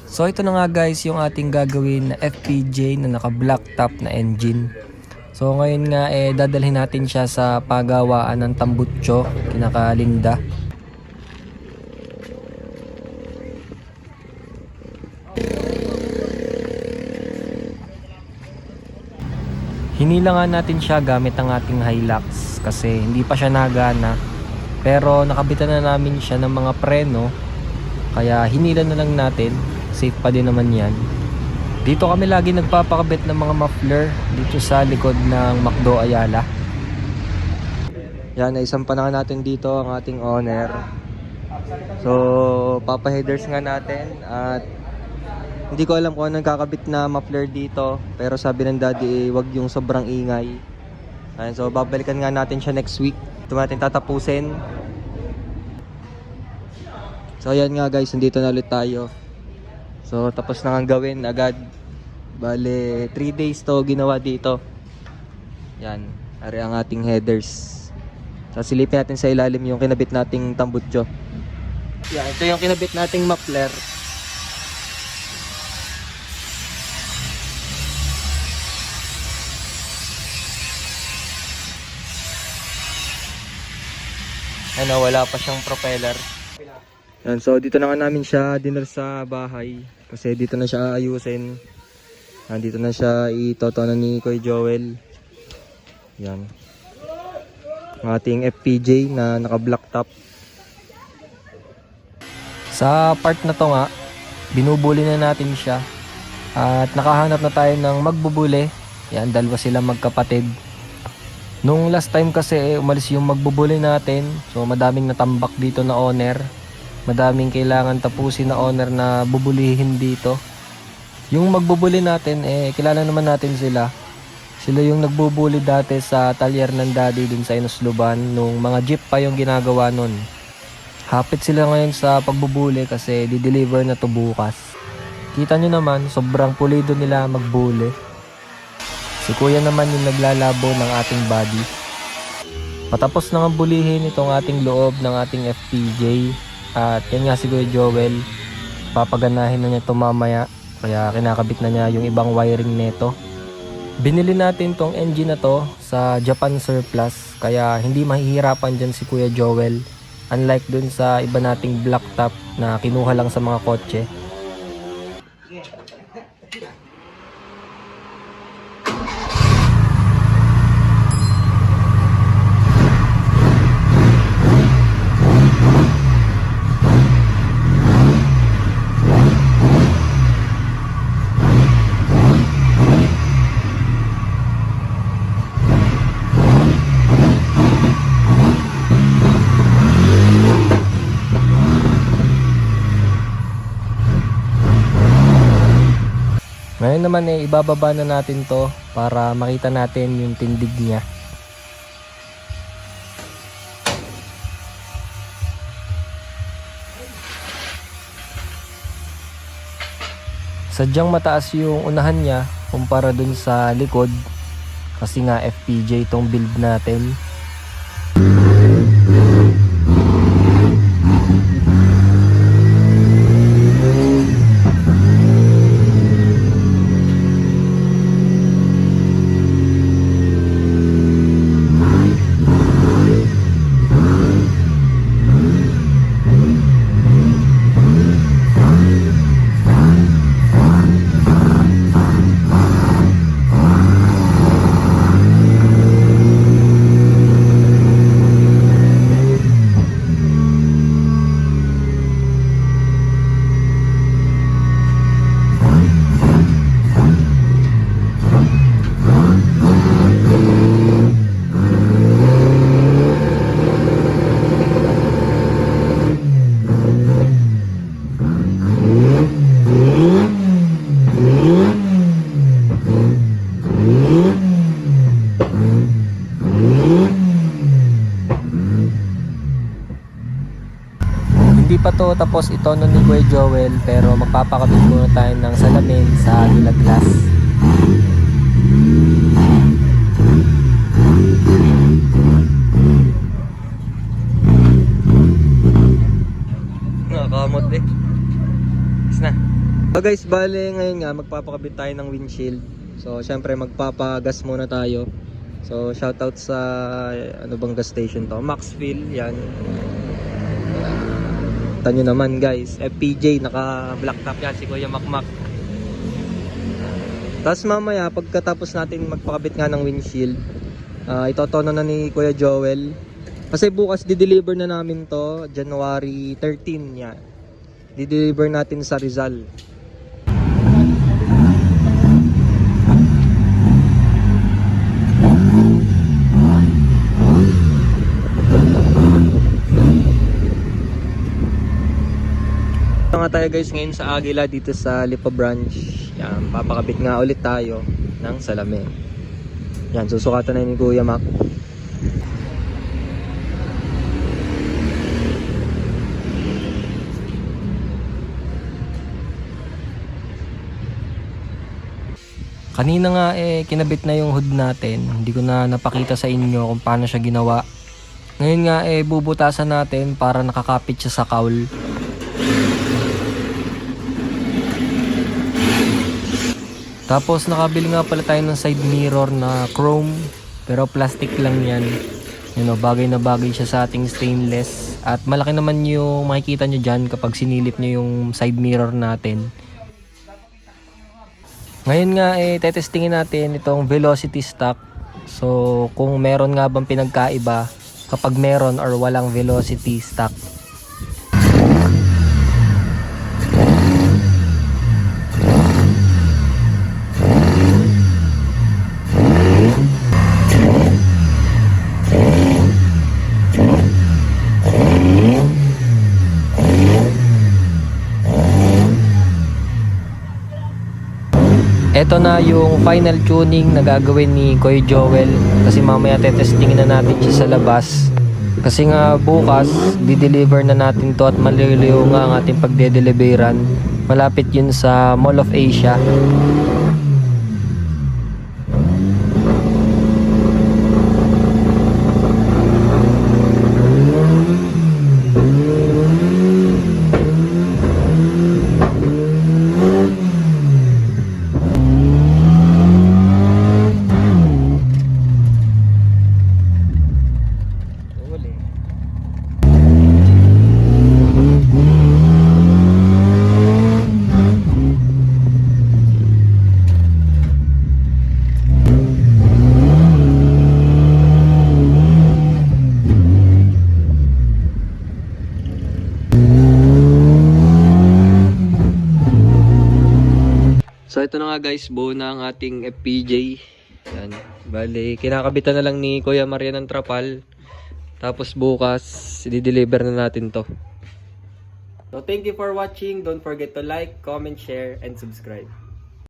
So ito na nga guys yung ating gagawin na FPJ na naka black top na engine. So ngayon nga dadalhin natin siya sa pagawaan ng Tambutso, kinakalinda. Hinila nga natin siya gamit ang ating Hilux kasi hindi pa siya nagana. Pero nakabitan na namin siya ng mga preno, kaya hinila na lang natin. Safe pa din naman yan. Dito kami lagi nagpapakabit ng mga muffler dito sa likod ng McDo Ayala. Yan, naisampa na natin dito ang ating owner. So papaheaders nga natin at hindi ko alam kung anong kakabit na muffler dito, pero sabi ng daddy wag yung sobrang ingay. Ayan, so babalikan nga natin siya next week. Ito natin tatapusin. So ayan nga guys, nandito na ulit tayo. So tapos na nga gawin agad. Bale 3 days to ginawa dito. Yan, ari ang ating headers. So silipin natin sa ilalim yung kinabit nating Tambutso. Yan, ito yung kinabit nating muffler. Ano, wala pa siyang propeller. Yan, so dito na nga namin siya dinner sa bahay kasi dito na siya ayusin. Dito na siya itotono ni Kuya Joel. Yan. Ang ating FPJ na naka black top. Sa part na to nga, binubuli na natin siya. At nakahanap na tayo ng magbubuli. Yan, dalawa sila magkapatid. Nung last time kasi umalis yung magbubuli natin. So madaming natambak dito na owner. Madaming kailangan tapusin na owner na bubulihin dito. Yung magbubuli natin kilala naman natin sila. Sila yung nagbubuli dati sa talyer ng daddy dun sa Inusluban nung mga jeep pa yung ginagawa nun. Hapit sila ngayon sa pagbubuli kasi di-deliver na to bukas. Kita nyo naman, sobrang pulido nila magbuli. Si kuya naman yung naglalabo ng ating body. Patapos na nga bulihin itong ating loob ng ating FPJ. At yan nga si Kuya Joel, papaganahin na niya ito mamaya. Kaya kinakabit na niya yung ibang wiring neto. Binili natin tong engine na to sa Japan Surplus. Kaya hindi mahihirapan dyan si Kuya Joel. Unlike dun sa iba nating black top na kinuha lang sa mga kotse. Ngayon naman ibababa na natin to para makita natin yung tindig niya. Sadyang mataas yung unahan niya kumpara dun sa likod kasi nga FPJ itong build natin. Hindi pa to tapos itono ni Kuya Joel, pero magpapakabit muna tayo ng salamin sa gilaglas. Nakakamot eh. Is na. So guys, bale ngayon nga magpapakabit tayo ng windshield. So syempre magpapagas muna tayo. So shoutout sa ano bang gas station to? Maxfill, yan. Tanyo naman guys, FPJ, naka black top yan si Kuya Makmak. Tapos mamaya pagkatapos natin magpakabit nga ng windshield, itotono na ni Kuya Joel. Kasi bukas di-deliver na namin to, January 13 yan. Di-deliver natin sa Rizal. Nga tayo guys ngayon sa Aguila dito sa Lipa branch. Yan, papakabit nga ulit tayo ng salamin. Yan, susukatan na ni Kuya Mac. Kanina nga kinabit na yung hood natin. Hindi ko na napakita sa inyo kung paano siya ginawa. Ngayon nga bubutasan natin para nakakapit siya sa cowl. Tapos nakabili nga pala tayo ng side mirror na chrome, pero plastic lang yan. Bagay na bagay siya sa ating stainless. At malaki naman yung makikita nyo dyan kapag sinilip nyo yung side mirror natin. Ngayon nga tetestingin natin itong velocity stock. So kung meron nga bang pinagkaiba kapag meron or walang velocity stock. Ito na yung final tuning na gagawin ni Kuya Joel kasi mamaya tetestingin na natin siya sa labas. Kasi nga bukas di-deliver na natin to at maliliw nga ang ating pagde-deliveran. Malapit yun sa Mall of Asia. So ito na nga guys, buo na ang ating FPJ. Yan. Bali, kinakabitan na lang ni Kuya Marian ng trapal. Tapos bukas, i-deliver na natin to. So thank you for watching. Don't forget to like, comment, share, and subscribe.